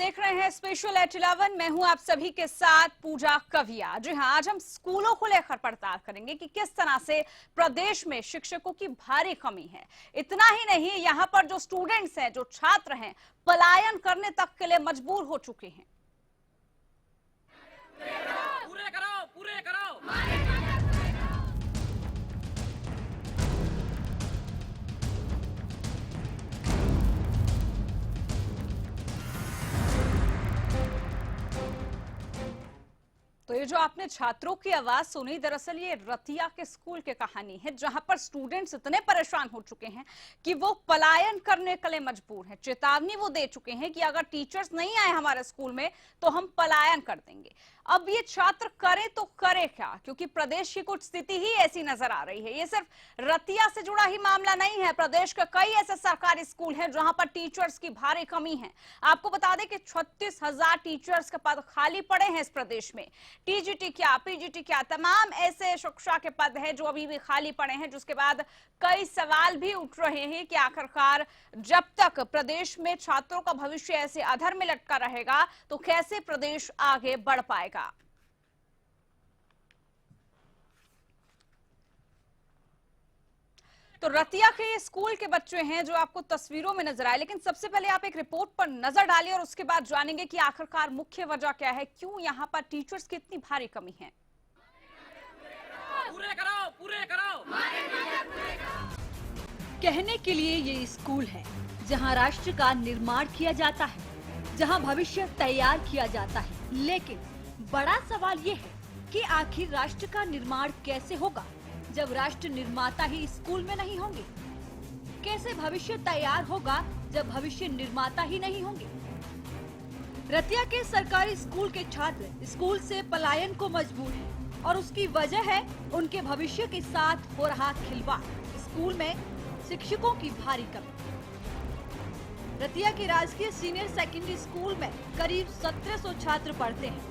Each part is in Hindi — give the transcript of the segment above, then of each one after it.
देख रहे हैं स्पेशल एट 11। मैं हूं आप सभी के साथ पूजा कविया। जी हां, आज हम स्कूलों को लेकर पड़ताल करेंगे कि किस तरह से प्रदेश में शिक्षकों की भारी कमी है। इतना ही नहीं, यहां पर जो स्टूडेंट्स हैं, जो छात्र हैं, पलायन करने तक के लिए मजबूर हो चुके हैं। पूरे कराओ, पूरे कराओ। तो ये जो आपने छात्रों की आवाज सुनी, दरअसल ये रतिया के स्कूल की कहानी है, जहां पर स्टूडेंट्स इतने परेशान हो चुके हैं कि वो पलायन करने के लिए मजबूर हैं। चेतावनी वो दे चुके हैं कि अगर टीचर्स नहीं आए हमारे स्कूल में तो हम पलायन कर देंगे। अब ये छात्र करे तो करे क्या, क्योंकि प्रदेश की कुछ स्थिति ही ऐसी नजर आ रही है। ये सिर्फ रतिया से जुड़ा ही मामला नहीं है, प्रदेश के कई ऐसे सरकारी स्कूल हैं जहां पर टीचर्स की भारी कमी है। आपको बता दें कि 36,000 टीचर्स के पद खाली पड़े हैं इस प्रदेश में। टीजीटी क्या, पीजीटी क्या, तमाम ऐसे शिक्षा के पद हैं जो अभी भी खाली पड़े हैं, जिसके बाद कई सवाल भी उठ रहे हैं कि आखिरकार जब तक प्रदेश में छात्रों का भविष्य ऐसे अधर में लटका रहेगा तो कैसे प्रदेश आगे बढ़ पाएगा। तो रतिया के स्कूल के बच्चे हैं जो आपको तस्वीरों में नजर आए, लेकिन सबसे पहले आप एक रिपोर्ट पर नजर डालिए और उसके बाद जानेंगे कि आखिरकार मुख्य वजह क्या है, क्यों यहां पर टीचर्स की इतनी भारी कमी है। पूरे कराओ, पूरे कराओ। कहने के लिए ये स्कूल है जहां राष्ट्र का निर्माण किया जाता है, जहां भविष्य तैयार किया जाता है, लेकिन बड़ा सवाल ये है कि आखिर राष्ट्र का निर्माण कैसे होगा जब राष्ट्र निर्माता ही स्कूल में नहीं होंगे। कैसे भविष्य तैयार होगा जब भविष्य निर्माता ही नहीं होंगे। रतिया के सरकारी स्कूल के छात्र स्कूल से पलायन को मजबूर हैं और उसकी वजह है उनके भविष्य के साथ हो रहा खिलवाड़। स्कूल में शिक्षकों की भारी कमी। रतिया के राजकीय सीनियर सेकेंडरी स्कूल में करीब 1700 छात्र पढ़ते हैं।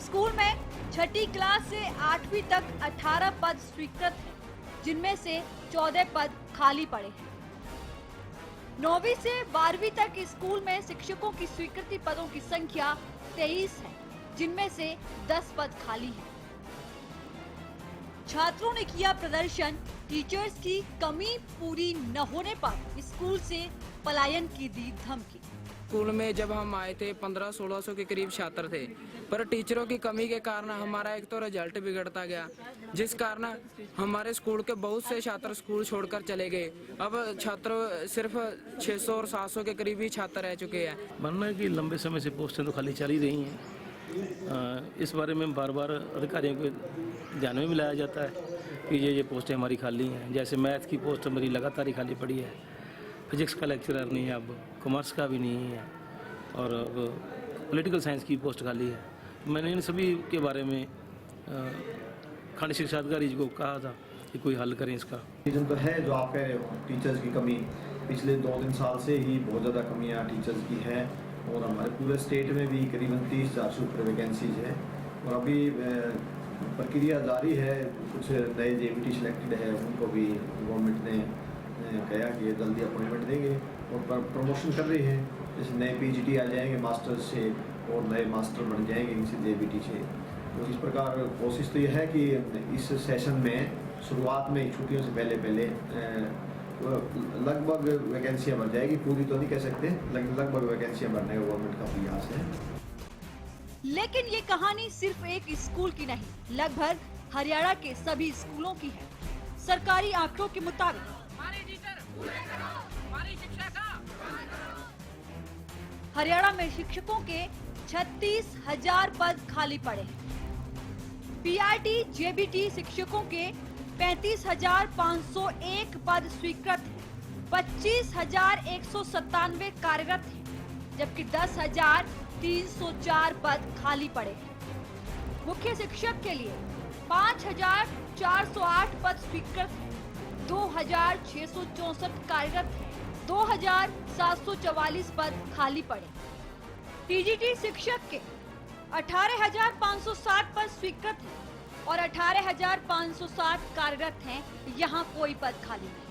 स्कूल में छठी क्लास से 8वीं तक 18 पद स्वीकृत हैं, जिनमें से 14 पद खाली पड़े हैं। 9वीं से 12वीं तक स्कूल में शिक्षकों की स्वीकृति पदों की संख्या 23 है, जिनमें से 10 पद खाली हैं। छात्रों ने किया प्रदर्शन। टीचर्स की कमी पूरी न होने पर स्कूल से पलायन की दी धमकी। स्कूल में जब हम आए थे 1500-1600 के करीब छात्र थे, पर टीचरों की कमी के कारण हमारा एक तो रिजल्ट बिगड़ता गया, जिस कारण हमारे स्कूल के बहुत से छात्र स्कूल छोड़कर चले गए। अब छात्र सिर्फ 600 और 700 के करीब ही छात्र रह चुके हैं। मानना है कि लंबे समय से पोस्टें तो खाली चल ही रही हैं। इस बारे में बार बार अधिकारियों को ध्यान में भी लाया जाता है कि ये पोस्टें हमारी खाली हैं। जैसे मैथ की पोस्ट मेरी लगातार ही खाली पड़ी है, फिजिक्स का लेक्चरर नहीं है, अब कॉमर्स का भी नहीं है, और अब पॉलिटिकल साइंस की पोस्ट खाली है। मैंने इन सभी के बारे में खंड शिक्षा अधिकारी जी को कहा था कि कोई हल करें इसका। रीजन तो है जो आप कह रहे हो, टीचर्स की कमी पिछले 2-3 साल से ही बहुत ज़्यादा कमियाँ टीचर्स की है, और हमारे पूरे स्टेट में भी करीबन 30,000 से ऊपर वैकेंसीज है। और अभी प्रक्रिया जारी है। कुछ नए जेबीटी सिलेक्टेड है, उनको भी गवर्नमेंट ने कहा कि ये जल्दी अपॉइंटमेंट देंगे और प्रमोशन कर रही है। जैसे नए पीजीटी आ जाएंगे मास्टर्स से और नए मास्टर बन जाएंगे इनसे जेबीटी से। तो इस प्रकार कोशिश तो ये है कि इस सेशन में शुरुआत में छुट्टियों से पहले लगभग वैकेंसियाँ भर जाएगी। पूरी तो नहीं कह सकते, लेकिन लगभग वैकेंसियाँ भरने का गवर्नमेंट का प्रयास है। लेकिन ये कहानी सिर्फ एक स्कूल की नहीं, लगभग हरियाणा के सभी स्कूलों की है। सरकारी आंकड़ों के मुताबिक हरियाणा में शिक्षकों के 36,000 पद खाली पड़े हैं। पीआरटी जेबीटी शिक्षकों के 35,501 पद स्वीकृत हैं। 25,197 कार्यरत हैं, जबकि 10,304 पद खाली पड़े हैं। मुख्य शिक्षक के लिए 5,408 पद स्वीकृत हैं। 2,664 कार्यरत हैं। 2,744 पद खाली पड़े। टीजीटी शिक्षक के 18,560 पद स्वीकृत हैं और 18,560 कार्यरत हैं। यहाँ कोई पद खाली नहीं।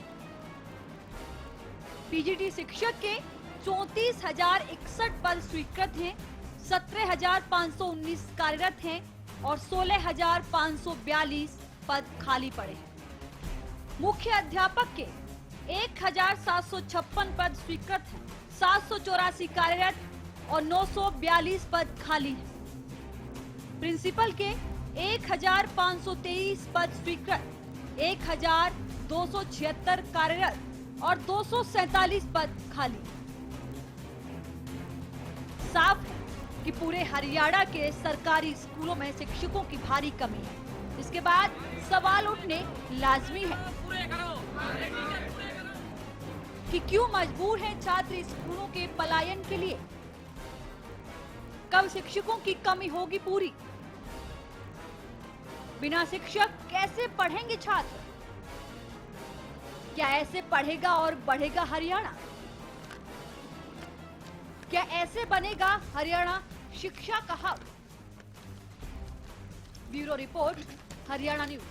पीजीटी शिक्षक के 34,061 पद स्वीकृत हैं, 17,519 कार्यरत हैं और 16,542 पद खाली पड़े हैं। मुख्य अध्यापक के 1,756 पद स्वीकृत हैं, 784 कार्यरत और 942 पद खाली हैं। प्रिंसिपल के 1,523 पद स्वीकृत, 1,276 कार्यरत और 247 पद खाली। साफ है कि पूरे हरियाणा के सरकारी स्कूलों में शिक्षकों की भारी कमी है। इसके बाद सवाल उठने लाजमी है पूरे करो कि क्यों मजबूर हैं छात्र स्कूलों के पलायन के लिए? कब शिक्षकों की कमी होगी पूरी? बिना शिक्षक कैसे पढ़ेंगे छात्र? क्या ऐसे पढ़ेगा और बढ़ेगा हरियाणा? क्या ऐसे बनेगा हरियाणा शिक्षा का hub? Bureau report, Haryana news.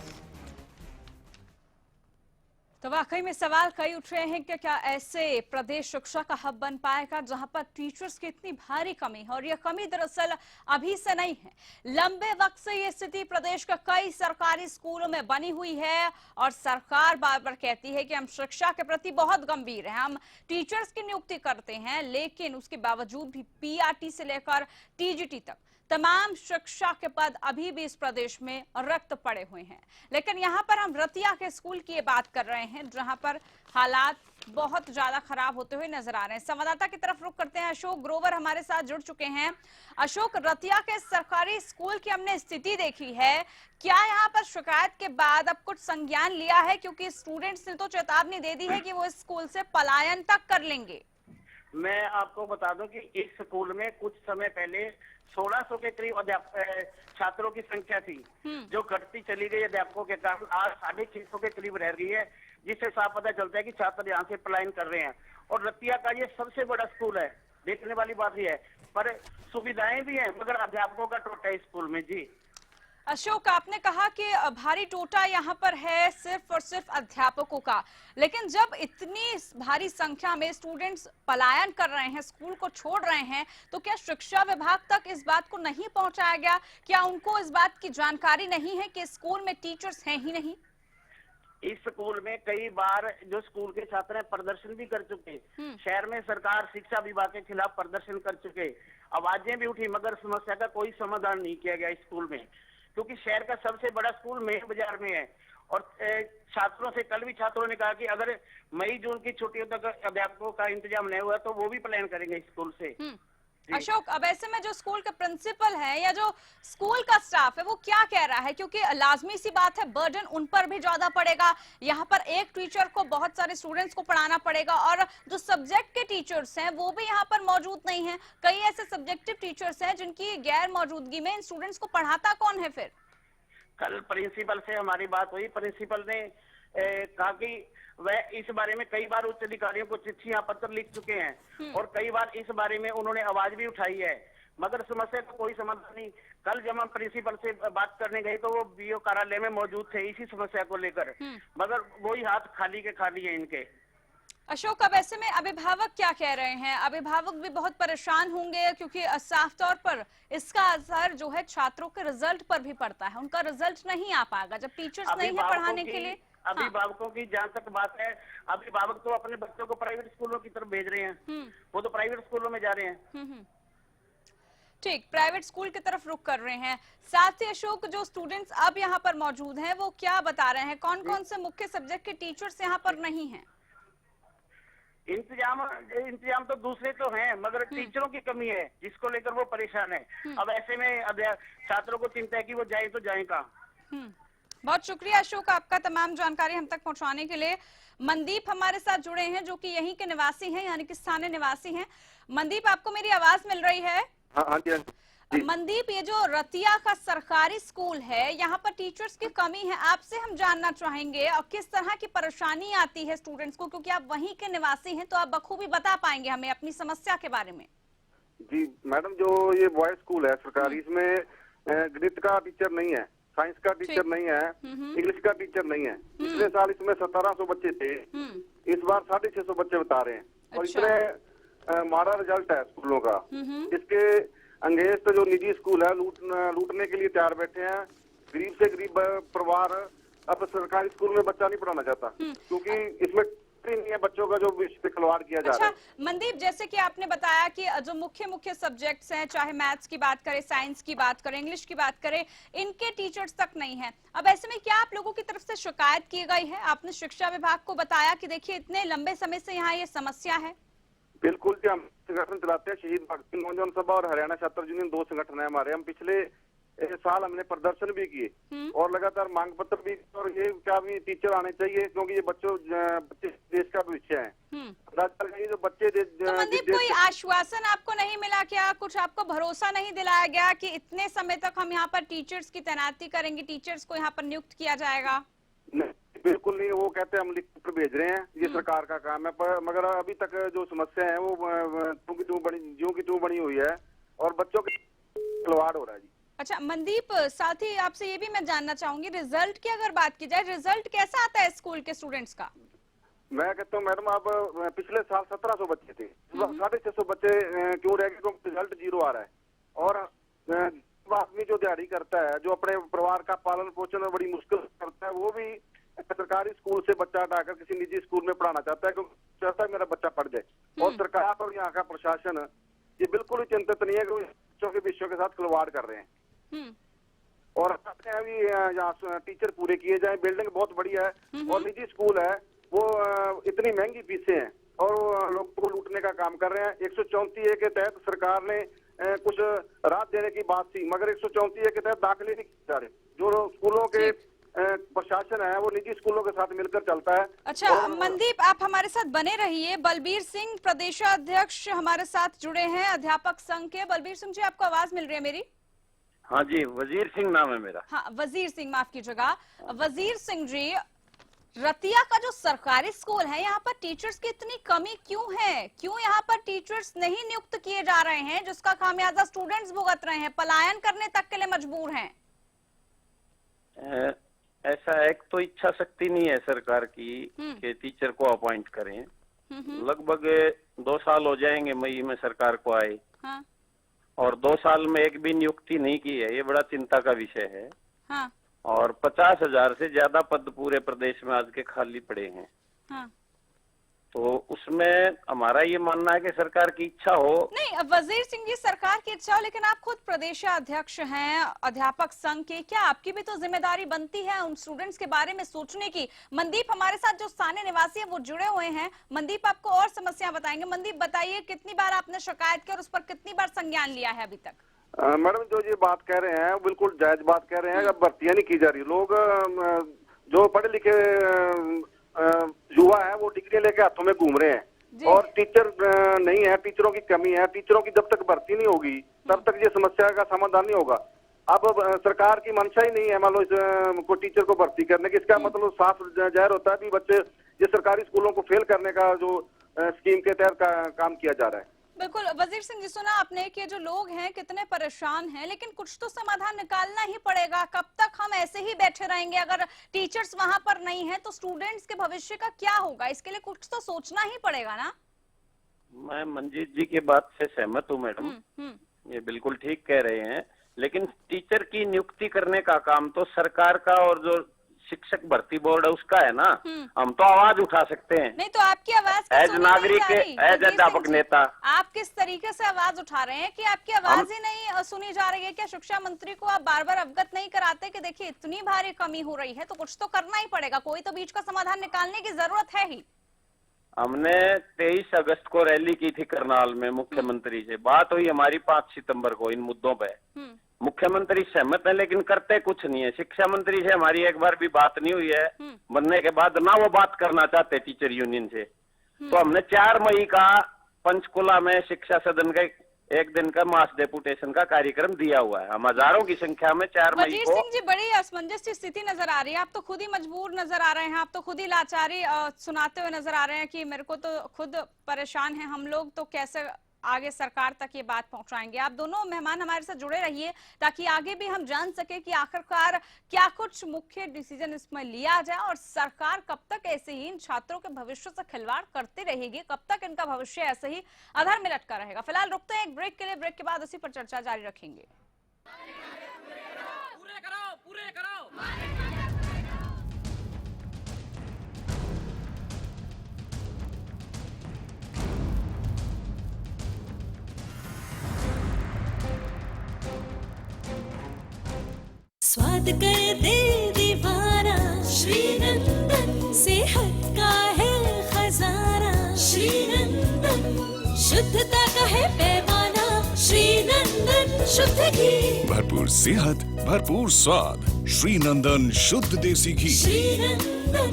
तो वाकई में सवाल कई उठ रहे हैं कि क्या ऐसे प्रदेश शिक्षा का हब बन पाएगा जहां पर टीचर्स की इतनी भारी कमी है। और यह कमी दरअसल अभी से नहीं है, लंबे वक्त से ये स्थिति प्रदेश के कई सरकारी स्कूलों में बनी हुई है। और सरकार बार बार कहती है कि हम शिक्षा के प्रति बहुत गंभीर हैं, हम टीचर्स की नियुक्ति करते हैं, लेकिन उसके बावजूद भी पीआरटी से लेकर टीजीटी तक तमाम शिक्षा के पद अभी भी इस प्रदेश में रिक्त पड़े हुए हैं। लेकिन यहाँ पर हम रतिया के स्कूल की ये बात कर रहे हैं जहाँ पर हालात बहुत ज्यादा खराब होते हुए नजर आ रहे हैं। संवाददाता की तरफ रुख करते हैं, अशोक ग्रोवर हमारे साथ जुड़ चुके हैं। अशोक, रतिया के सरकारी स्कूल की हमने स्थिति देखी है, क्या यहाँ पर शिकायत के बाद अब कुछ संज्ञान लिया है? क्योंकि स्टूडेंट्स ने तो चेतावनी दे दी है कि वो इस स्कूल से पलायन तक कर लेंगे। मैं आपको बता दूं कि इस स्कूल में कुछ समय पहले 1600 के करीब छात्रों की संख्या थी, जो घटती चली गई अध्यापकों के कारण आज 650 के करीब रह गई है, जिससे साफ पता चलता है कि छात्र यहाँ से पलायन कर रहे हैं। और रतिया का ये सबसे बड़ा स्कूल है, देखने वाली बात ही है, पर सुविधाएं भी हैं मगर अध्यापकों का टोटा है स्कूल में। जी अशोक, आपने कहा कि भारी टोटा यहाँ पर है सिर्फ और सिर्फ अध्यापकों का, लेकिन जब इतनी भारी संख्या में स्टूडेंट्स पलायन कर रहे हैं, स्कूल को छोड़ रहे हैं, तो क्या शिक्षा विभाग तक इस बात को नहीं पहुंचाया गया? क्या उनको इस बात की जानकारी नहीं है कि स्कूल में टीचर्स हैं ही नहीं? इस स्कूल में कई बार जो स्कूल के छात्र हैं प्रदर्शन भी कर चुके, शहर में सरकार शिक्षा विभाग के खिलाफ प्रदर्शन कर चुके, आवाजें भी उठी, मगर समस्या का कोई समाधान नहीं किया गया स्कूल में, क्योंकि शहर का सबसे बड़ा स्कूल मेन बाजार में है। और छात्रों से कल भी छात्रों ने कहा कि अगर मई जून की छुट्टियों तक अध्यापकों का इंतजाम नहीं हुआ तो वो भी प्लान करेंगे स्कूल से। अशोक, अब ऐसे में जो स्कूल का प्रिंसिपल है या जो स्कूल का स्टाफ है वो क्या कह रहा है? क्योंकि लाजमी सी बात है, बर्डन उन पर भी ज्यादा पड़ेगा। यहाँ पर एक टीचर को बहुत सारे स्टूडेंट्स को पढ़ाना पड़ेगा और जो सब्जेक्ट के टीचर्स हैं वो भी यहाँ पर मौजूद नहीं है। कई ऐसे सब्जेक्टिव टीचर्स हैं जिनकी गैर मौजूदगी में इन स्टूडेंट्स को पढ़ाता कौन है फिर? कल प्रिंसिपल से हमारी बात हुई, प्रिंसिपल ने कहा कि वह इस बारे में कई बार उच्च अधिकारियों को चिट्ठियां पत्र लिख चुके हैं और कई बार इस बारे में उन्होंने आवाज भी उठाई है, मगर समस्या का कोई समाधान नहीं। कल जब हम प्रिंसिपल से बात करने गए तो वो बीओ कार्यालय में मौजूद थे इसी समस्या को लेकर, मगर वही हाथ खाली के खाली है इनके। अशोक, अब ऐसे में अभिभावक क्या कह रहे हैं? अभिभावक भी बहुत परेशान होंगे क्योंकि साफ तौर पर इसका असर जो है छात्रों के रिजल्ट पर भी पड़ता है। उनका रिजल्ट नहीं आ पाएगा जब टीचर्स नहीं है पढ़ाने के लिए। अभिभावकों की जहाँ तक बात है, अभिभावक तो अपने बच्चों को प्राइवेट स्कूलों की तरफ भेज रहे हैं, वो तो प्राइवेट स्कूलों में जा रहे हैं। ठीक, प्राइवेट स्कूल की तरफ रुख कर रहे हैं। साथ ही अशोक, जो स्टूडेंट्स अब यहाँ पर मौजूद हैं वो क्या बता रहे हैं? कौन कौन से मुख्य सब्जेक्ट के टीचर्स यहाँ पर नहीं है? इंतजाम तो दूसरे तो हैं, मगर टीचरों की कमी है जिसको लेकर वो परेशान है। अब ऐसे में छात्रों को चिंता है कि वो जाए तो जाए कहाँ। बहुत शुक्रिया अशोक आपका तमाम जानकारी हम तक पहुंचाने के लिए। मनदीप हमारे साथ जुड़े हैं जो कि यहीं के निवासी हैं, यानी कि स्थानीय निवासी हैं। मनदीप, आपको मेरी आवाज मिल रही है? हाँ जी। मनदीप, ये जो रतिया का सरकारी स्कूल है, यहाँ पर टीचर्स की कमी है, आपसे हम जानना चाहेंगे और किस तरह की परेशानी आती है स्टूडेंट्स को, क्योंकि आप वहीं के निवासी हैं तो आप बखूबी बता पाएंगे हमें अपनी समस्या के बारे में। जी मैडम, जो ये बॉयज स्कूल है सरकारी, इसमें गणित का टीचर नहीं है, साइंस का टीचर नहीं है, इंग्लिश का टीचर नहीं है। पिछले साल इसमें 1700 बच्चे थे, इस बार 650 बच्चे बता रहे हैं। और इतने माड़ा रिजल्ट है स्कूलों का। इसके अंगेस्ट जो निजी स्कूल है लूटने के लिए तैयार बैठे हैं। गरीब से गरीब परिवार अब सरकारी स्कूल में बच्चा नहीं पढ़ाना चाहता, क्योंकि इसमें नहीं है बच्चों का जो विषय खिलवाड़ किया जा रहा है। मनदीप, जैसे कि आपने बताया कि जो मुख्य सब्जेक्ट्स हैं, चाहे मैथ्स की बात करें, साइंस की बात करें, इंग्लिश की बात करें, इनके टीचर्स तक नहीं है। अब ऐसे में क्या आप लोगों की तरफ से शिकायत की गई है? आपने शिक्षा विभाग को बताया कि देखिए इतने लंबे समय से यहाँ ये समस्या है। बिल्कुल जी, हम संगठन चलाते हैं, शहीद भगत सिंह नौजवान सभा और हरियाणा छात्र यूनियन, 2 संगठन है हमारे। हम पिछले साल हमने प्रदर्शन भी किए और लगातार मांग पत्र भी, और ये क्या भी टीचर आने चाहिए, क्योंकि ये बच्चे देश का भविष्य है। जो बच्चे तो मनदीप, कोई आश्वासन आपको नहीं मिला क्या? कुछ आपको भरोसा नहीं दिलाया गया कि इतने समय तक हम यहाँ पर टीचर्स की तैनाती करेंगे, टीचर्स को यहाँ पर नियुक्त किया जाएगा? नहीं, बिल्कुल नहीं। वो कहते हैं हम लिख कर भेज रहे हैं, ये सरकार का काम है, पर मगर अभी तक जो समस्या है वो ज्यों की त्यों बनी हुई है और बच्चों के खिलवाड़ हो रहा है जी। अच्छा मनदीप, साथ ही आपसे ये भी मैं जानना चाहूंगी, रिजल्ट की अगर बात की जाए, रिजल्ट कैसा आता है स्कूल के स्टूडेंट्स का? मैं कहता हूँ मैडम, अब पिछले साल 1700 बच्चे थे, 650 बच्चे क्यों रह गए? क्योंकि रिजल्ट 0 आ रहा है। और आदमी जो दिहाड़ी करता है, जो अपने परिवार का पालन पोषण बड़ी मुश्किल करता है, वो भी सरकारी स्कूल से बच्चा हटाकर किसी निजी स्कूल में पढ़ाना चाहता है, क्योंकि चाहता है मेरा बच्चा पढ़ जाए। और सरकार और यहाँ का प्रशासन ये बिल्कुल ही चिंतित नहीं है कि बच्चों के विषयों के साथ खिलवाड़ कर रहे हैं। और अभी यहाँ टीचर पूरे किए जाए, बिल्डिंग बहुत बढ़िया है और निजी स्कूल है, वो इतनी महंगी फीसें हैं और लोगों को लूटने का काम कर रहे हैं। 134A के तहत सरकार ने कुछ राहत देने की बात थी, मगर 134A के तहत दाखिले नहीं किए जा रहे। जो स्कूलों के प्रशासन है वो निजी स्कूलों के साथ मिलकर चलता है। अच्छा मनदीप, आप हमारे साथ बने रहिए। बलबीर सिंह प्रदेशाध्यक्ष हमारे साथ जुड़े हैं अध्यापक संघ के। बलबीर सिंह जी, आपको आवाज मिल रही है मेरी? हाँ जी, वजीर सिंह नाम है मेरा। हाँ, वजीर सिंह, माफ कीजिएगा। वजीर सिंह जी, रतिया का जो सरकारी स्कूल है, यहाँ पर टीचर्स की इतनी कमी क्यों है? क्यों यहाँ पर टीचर्स नहीं नियुक्त किए जा रहे हैं, जिसका खामियाजा स्टूडेंट्स भुगत रहे हैं, पलायन करने तक के लिए मजबूर हैं? ऐसा एक तो इच्छा शक्ति नहीं है सरकार की कि टीचर को अपॉइंट करें। लगभग 2 साल हो जाएंगे मई में सरकार को आए। हाँ। और 2 साल में एक भी नियुक्ति नहीं की है, ये बड़ा चिंता का विषय है। हाँ। और 50,000 से ज्यादा पद पूरे प्रदेश में आज के खाली पड़े हैं। हाँ। तो उसमें हमारा ये मानना है कि सरकार की इच्छा हो। नहीं वजीर सिंह जी, सरकार की इच्छा हो, लेकिन आप खुद प्रदेशाध्यक्ष हैं अध्यापक संघ के, क्या आपकी भी तो जिम्मेदारी बनती है उन स्टूडेंट्स के बारे में सोचने की? मनदीप हमारे साथ जो स्थानीय निवासी है वो जुड़े हुए हैं। मनदीप आपको और समस्या बताएंगे। मनदीप बताइए, कितनी बार आपने शिकायत की और उस पर कितनी बार संज्ञान लिया है अभी तक? मैडम, जो ये बात कह रहे हैं बिल्कुल जायज बात कह रहे हैं। अब भर्तियां नहीं की जा रही, लोग जो पढ़े लिखे युवा है वो डिग्री लेके हाथों में घूम रहे हैं और टीचर नहीं है, टीचरों की कमी है। टीचरों की जब तक भर्ती नहीं होगी तब तक ये समस्या का समाधान नहीं होगा। अब सरकार की मंशा ही नहीं है मान लो को टीचर को भर्ती करने की। इसका मतलब साफ जाहिर होता है कि बच्चे ये सरकारी स्कूलों को फेल करने का जो स्कीम के तहत काम किया जा रहा है। बिल्कुल वजीर सिंह जी, सुना आपने कि जो लोग हैं कितने परेशान हैं, लेकिन कुछ तो समाधान निकालना ही पड़ेगा। कब तक हम ऐसे ही बैठे रहेंगे? अगर टीचर्स वहां पर नहीं है तो स्टूडेंट्स के भविष्य का क्या होगा? इसके लिए कुछ तो सोचना ही पड़ेगा ना। मैं मंजीत जी की बात से सहमत हूँ मैडम, ये बिल्कुल ठीक कह रहे हैं, लेकिन टीचर की नियुक्ति करने का काम तो सरकार का और जो शिक्षक भर्ती बोर्ड है उसका है ना। हम तो आवाज उठा सकते हैं। नहीं तो आपकी आवाज एज नागरिक, एज अध्यापक नेता आप किस तरीके से आवाज उठा रहे हैं कि आपकी आवाज ही नहीं सुनी जा रही है? क्या शिक्षा मंत्री को आप बार बार अवगत नहीं कराते कि देखिए इतनी भारी कमी हो रही है तो कुछ तो करना ही पड़ेगा, कोई तो बीच का समाधान निकालने की जरूरत है ही। हमने 23 अगस्त को रैली की थी करनाल में, मुख्यमंत्री से बात हुई हमारी 5 सितंबर को इन मुद्दों पे। मुख्यमंत्री सहमत है लेकिन करते कुछ नहीं है। शिक्षा मंत्री से हमारी एक बार भी बात नहीं हुई है, बनने के बाद ना वो बात करना चाहते टीचर यूनियन से। तो हमने 4 मई का पंचकुला में शिक्षा सदन का 1 दिन का मास डेपुटेशन का कार्यक्रम दिया हुआ है। हम हजारों की संख्या में 4 मई को। वजीर सिंह जी, बड़ी असमंजस की स्थिति नजर आ रही है। आप तो खुद ही मजबूर नजर आ रहे हैं, आप तो खुद ही लाचारी सुनाते हुए नजर आ रहे हैं कि मेरे को तो खुद परेशान है हम लोग, तो कैसे आगे सरकार तक ये बात पहुंचाएंगे। आप दोनों मेहमान हमारे साथ जुड़े रहिए ताकि आगे भी हम जान सके कि आखिरकार क्या कुछ मुख्य डिसीजन इसमें लिया जाए और सरकार कब तक ऐसे ही इन छात्रों के भविष्य से खिलवाड़ करती रहेगी, कब तक इनका भविष्य ऐसे ही अधर में लटका रहेगा। फिलहाल रुकते हैं एक ब्रेक के लिए, ब्रेक के बाद उसी पर चर्चा जारी रखेंगे। पूरे कराओ, पूरे कराओ। स्वाद कर दे दीवाना श्रीनंदन, सेहत का है खजाना श्रीनंदन, शुद्धता का है पैमाना श्रीनंदन शुद्ध घी, भरपूर सेहत भरपूर स्वाद, श्रीनंदन शुद्ध देसी घी। श्रीनंदन।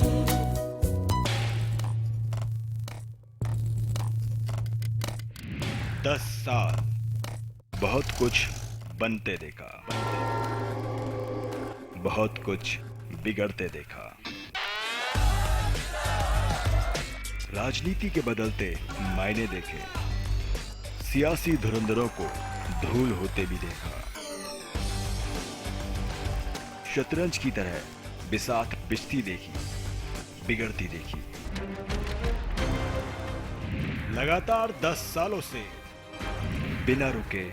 10 साल बहुत कुछ बनते देखा, बहुत कुछ बिगड़ते देखा, राजनीति के बदलते मायने देखे, सियासी धुरंधरों को धूल होते भी देखा, शतरंज की तरह बिसात बिछती देखी, बिगड़ती देखी। लगातार 10 सालों से बिना रुके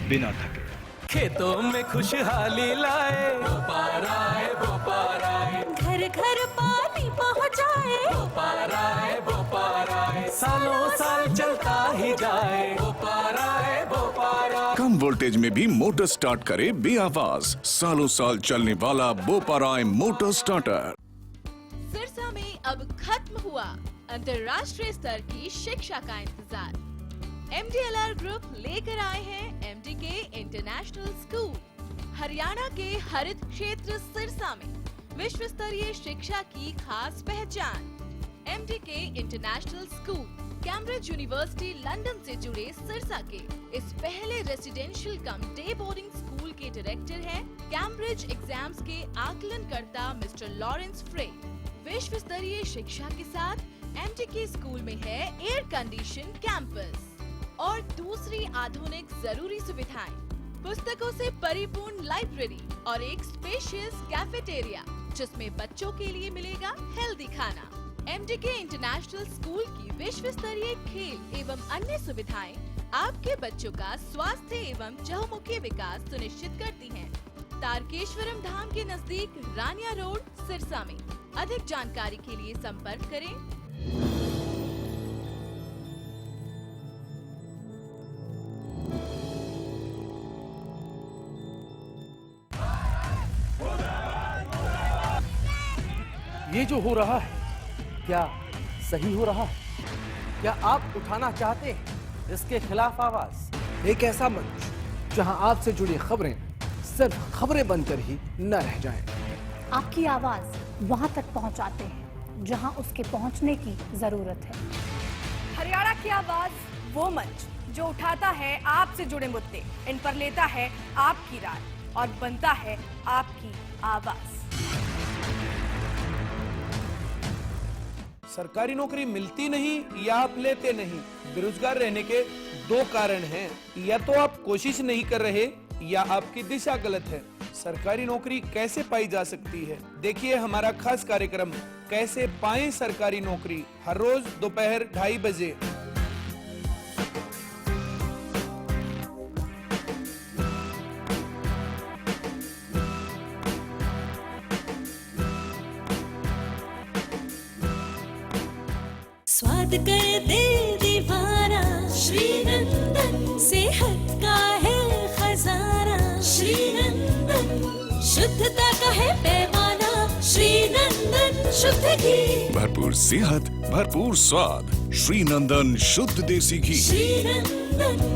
बिना थके खेतों में खुशहाली लाए, घर घर पानी पहुँचाए, सालों साल चलता ही जाए, कम वोल्टेज में भी मोटर स्टार्ट करे बेआवाज, सालों साल चलने वाला बोपाराय मोटर स्टार्टर। सिरसा में अब खत्म हुआ अंतर्राष्ट्रीय स्तर की शिक्षा का इंतजार। MDLR ग्रुप लेकर आए हैं MDK इंटरनेशनल स्कूल। हरियाणा के हरित क्षेत्र सिरसा में विश्व स्तरीय शिक्षा की खास पहचान। MDK international school Cambridge university London से जुड़े सिरसा के इस पहले रेसिडेंशियल कम डे बोर्डिंग स्कूल के डायरेक्टर हैं कैम्ब्रिज एग्जाम्स के आकलनकर्ता मिस्टर लॉरेंस फ्रे। विश्व स्तरीय शिक्षा के साथ MDK स्कूल में है एयर कंडीशन कैंपस और दूसरी आधुनिक जरूरी सुविधाएं, पुस्तकों से परिपूर्ण लाइब्रेरी और एक स्पेशियस कैफेटेरिया जिसमें बच्चों के लिए मिलेगा हेल्दी खाना। MDK इंटरनेशनल स्कूल की विश्व स्तरीय खेल एवं अन्य सुविधाएं आपके बच्चों का स्वास्थ्य एवं चहुमुखी विकास सुनिश्चित करती हैं। तारकेश्वरम धाम के नजदीक रानिया रोड सिरसा में। अधिक जानकारी के लिए संपर्क करें। ये जो हो रहा है क्या सही हो रहा है? क्या आप उठाना चाहते हैं इसके खिलाफ आवाज? एक ऐसा मंच जहां आपसे जुड़ी खबरें सिर्फ खबरें बनकर ही न रह जाएं। आपकी आवाज वहां तक पहुंचाते हैं जहां उसके पहुंचने की जरूरत है। हरियाणा की आवाज वो मंच जो उठाता है आपसे जुड़े मुद्दे, इन पर लेता है आपकी राय और बनता है आपकी आवाज। सरकारी नौकरी मिलती नहीं या आप लेते नहीं, बेरोजगार रहने के 2 कारण हैं। या तो आप कोशिश नहीं कर रहे या आपकी दिशा गलत है। सरकारी नौकरी कैसे पाई जा सकती है? देखिए हमारा खास कार्यक्रम कैसे पाएं सरकारी नौकरी, हर रोज दोपहर 2:30 बजे। स्वाद कर दे दीवाना श्रीनंदन, सेहत का है खजाना श्रीनंदन, शुद्धता का है पैमाना श्रीनंदन शुद्ध घी, भरपूर सेहत भरपूर स्वाद, श्रीनंदन शुद्ध देसी घी। श्रीनंदन।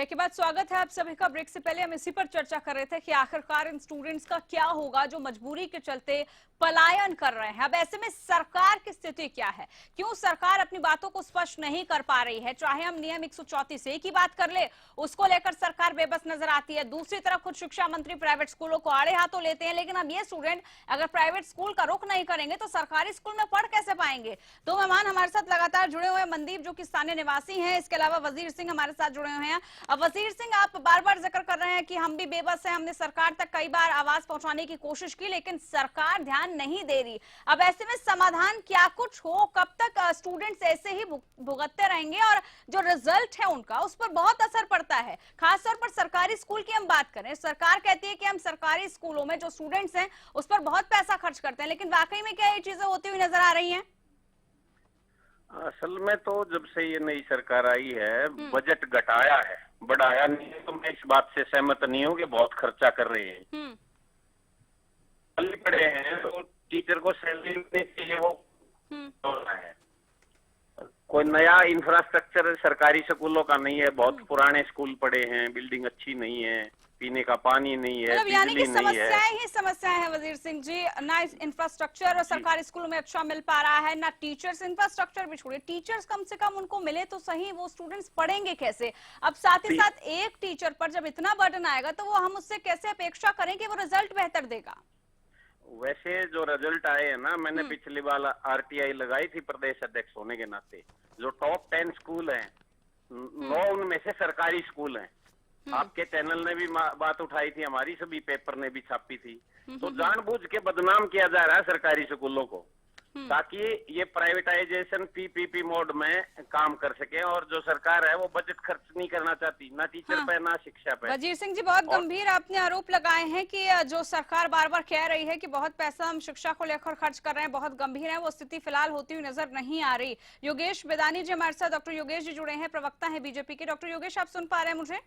ब्रेक के बाद स्वागत है आप सभी का। ब्रेक से पहले हम इसी पर चर्चा कर रहे थे कि आखिरकार इन स्टूडेंट्स का क्या होगा जो मजबूरी के चलते पलायन कर रहे हैं। अब ऐसे में सरकार की स्थिति क्या है, क्यों सरकार अपनी बातों को स्पष्ट नहीं कर पा रही है। चाहे हम नियम 134A की बात कर ले, उसको लेकर सरकार बेबस नजर आती है। दूसरी तरफ खुद शिक्षा मंत्री प्राइवेट स्कूलों को आड़े हाथों लेते हैं। लेकिन अब ये स्टूडेंट अगर प्राइवेट स्कूल का रुख नहीं करेंगे तो सरकारी स्कूल में पढ़ कैसे पाएंगे। दो मेहमान हमारे साथ लगातार जुड़े हुए हैं। मनदीप जो कि स्थानीय निवासी हैं, इसके अलावा वजीर सिंह हमारे साथ जुड़े हुए हैं। अब वजीर सिंह, आप बार बार जिक्र कर रहे हैं कि हम भी बेबस हैं, हमने सरकार तक कई बार आवाज पहुंचाने की कोशिश की लेकिन सरकार ध्यान नहीं दे रही। अब ऐसे में समाधान क्या कुछ हो, कब तक स्टूडेंट्स ऐसे ही भुगतते रहेंगे और जो रिजल्ट है उनका उस पर बहुत असर पड़ता है। खासतौर पर सरकारी स्कूल की हम बात करें, सरकार कहती है कि हम सरकारी स्कूलों में जो स्टूडेंट्स हैं उस पर बहुत पैसा खर्च करते हैं, लेकिन वाकई में क्या ये चीजें होती हुई नजर आ रही हैं? असल में तो जब से ये नई सरकार आई है बजट घटाया है, बढ़ाया नहीं है। तो मैं इस बात से सहमत नहीं हूँ कि बहुत खर्चा कर रहे हैं। पड़े हैं तो टीचर को सैलरी मिलनी चाहिए, वो हो रहा है। कोई नया इंफ्रास्ट्रक्चर सरकारी स्कूलों का नहीं है, बहुत पुराने स्कूल पड़े हैं, बिल्डिंग अच्छी नहीं है, पीने का पानी नहीं है, यानी कि बिजली नहीं है। समस्याएं ही समस्याएं हैं वजीर सिंह जी। ना इंफ्रास्ट्रक्चर और सरकारी स्कूलों में अच्छा मिल पा रहा है, ना टीचर्स। इंफ्रास्ट्रक्चर भी छोड़िए, टीचर्स कम से कम उनको मिले तो सही, वो स्टूडेंट्स पढ़ेंगे कैसे। अब साथ ही साथ एक टीचर पर जब इतना बर्डन आएगा तो वो हम उससे कैसे अपेक्षा करें कि वो रिजल्ट बेहतर देगा। वैसे जो रिजल्ट आए हैं ना, मैंने पिछली बार RTI लगाई थी प्रदेश अध्यक्ष होने के नाते। जो टॉप 10 स्कूल हैं 9 उनमें से सरकारी स्कूल हैं। आपके चैनल ने भी बात उठाई थी, हमारी सभी पेपर ने भी छापी थी। तो जानबूझ के बदनाम किया जा रहा है सरकारी स्कूलों को, ताकि ये प्राइवेटाइजेशन PPP मोड में काम कर सके। और जो सरकार है वो बजट खर्च नहीं करना चाहती, ना टीचर पे ना शिक्षा पे। वजीर सिंह जी, बहुत गंभीर आपने आरोप लगाए हैं कि जो सरकार बार बार कह रही है कि बहुत पैसा हम शिक्षा को लेकर खर्च कर रहे हैं, बहुत गंभीर है, वो स्थिति फिलहाल होती हुई नजर नहीं आ रही। योगेश बेदानी जी हमारे साथ, डॉक्टर योगेश जी जुड़े हैं, प्रवक्ता है बीजेपी के। डॉक्टर योगेश, आप सुन पा रहे हैं मुझे?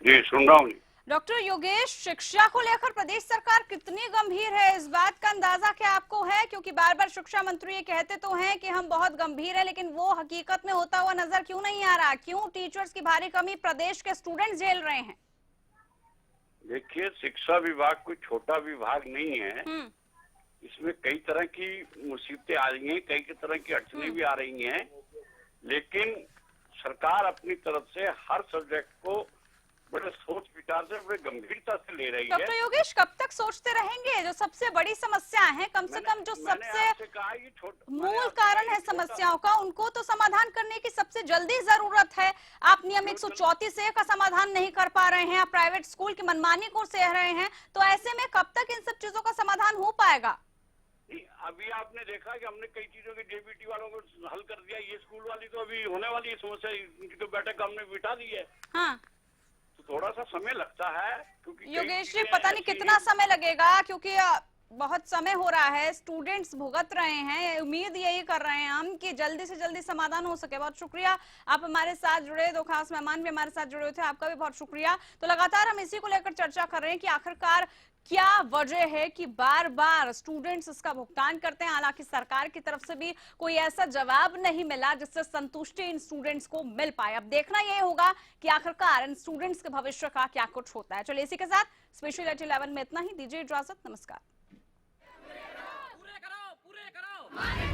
जी सुन रहा हूँ। डॉक्टर योगेश, शिक्षा को लेकर प्रदेश सरकार कितनी गंभीर है, इस बात का अंदाजा क्या आपको है? क्योंकि बार बार शिक्षा मंत्री ये कहते तो हैं कि हम बहुत गंभीर हैं, लेकिन वो हकीकत में होता हुआ नजर क्यों नहीं आ रहा? क्यों टीचर्स की भारी कमी प्रदेश के स्टूडेंट झेल रहे हैं? देखिए, शिक्षा विभाग कोई छोटा विभाग नहीं है। इसमें कई तरह की मुसीबतें आ रही हैं, कई तरह की अड़चनें भी आ रही हैं, लेकिन सरकार अपनी तरफ से हर सब्जेक्ट को बड़े सोच विचार से, बड़े गंभीरता से ले रही है। डॉक्टर योगेश, कब तक सोचते रहेंगे? जो सबसे बड़ी समस्या है, कम से कम जो सबसे मूल कारण है समस्याओं का, उनको तो समाधान करने की सबसे जल्दी जरूरत है। आप नियम 134A का समाधान नहीं कर पा रहे हैं, आप प्राइवेट स्कूल की मनमानी को सह रहे हैं, तो ऐसे में कब तक इन सब चीजों का समाधान हो पाएगा? अभी आपने देखा कि हमने कई चीजों के DBT वालों को हल कर दिया। ये स्कूल वाली तो अभी होने वाली समस्या, इनकी तो बैठक हमने बिठा दी है। हाँ, थोड़ा सा समय लगता है, क्योंकि योगेश जी पता नहीं कितना समय लगेगा, क्योंकि बहुत समय हो रहा है, स्टूडेंट्स भुगत रहे हैं। उम्मीद यही कर रहे हैं हम कि जल्दी से जल्दी समाधान हो सके। बहुत शुक्रिया, आप हमारे साथ जुड़े, दो खास मेहमान भी हमारे साथ जुड़े हुए थे, आपका भी बहुत शुक्रिया। तो लगातार हम इसी को लेकर चर्चा कर रहे हैं कि आखिरकार क्या वजह है कि बार बार स्टूडेंट्स इसका भुगतान करते हैं। हालांकि सरकार की तरफ से भी कोई ऐसा जवाब नहीं मिला जिससे संतुष्टि इन स्टूडेंट्स को मिल पाए। अब देखना यह होगा कि आखिरकार इन स्टूडेंट्स के भविष्य का क्या कुछ होता है। चलिए इसी के साथ स्पेशल 11 में इतना ही, दीजिए इजाजत, नमस्कार। पूरे करो, पूरे करो।